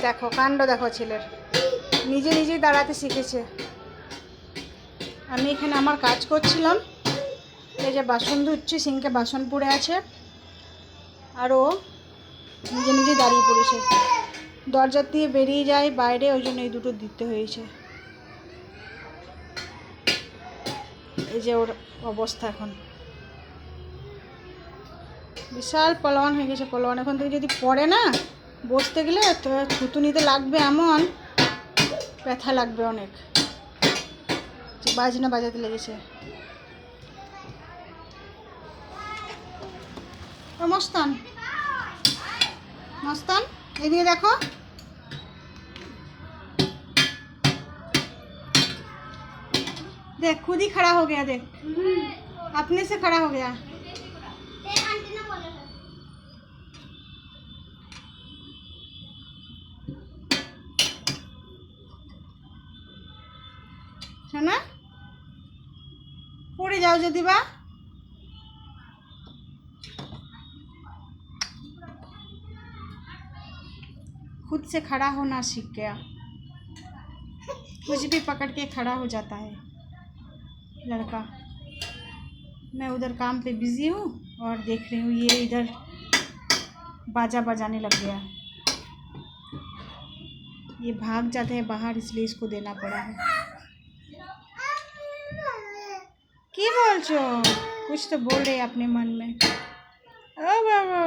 দেখো কাণ্ড, দেখো ছেলের নিজে নিজেই দাঁড়াতে শিখেছে। আমি এখানে আমার কাজ করছিলাম, এই যে বাসন ধুচ্ছি, সিঙ্কে বাসন পড়ে আছে, আর ও নিজে নিজেই দাঁড়িয়ে পড়েছে। দরজার দিয়ে বেরিয়ে যায় বাইরে, ওই জন্য এই দুটো দিতে হয়েছে। এই যে ওর অবস্থা এখন, বিশাল পলোয়ান হয়ে গেছে। পলোয়ান এখন থেকে যদি পড়ে না, বসতে গেলে থুতুনিতে লাগবে, এমন ব্যথা লাগবে অনেক। বাজনা বাজাতে লেগেছে। ও মস্তান, মস্তান এদিকে দেখো। देख खुद ही खड़ा हो गया, देख अपने से खड़ा हो गया। শোনা পড়ে যাও যদি বা। खुद से खड़ा होना सीख गया, कुछ भी पकड़ के खड़ा हो जाता है लड़का। मैं उधर काम पे बिजी हूँ और देख रही हूँ ये इधर बाजा बजाने लग गया। ये भाग जाते हैं बाहर, इसलिए इसको देना पड़ा है। কি বলছো? कुछ तो बोल रहे अपने मन में। ओ बाबा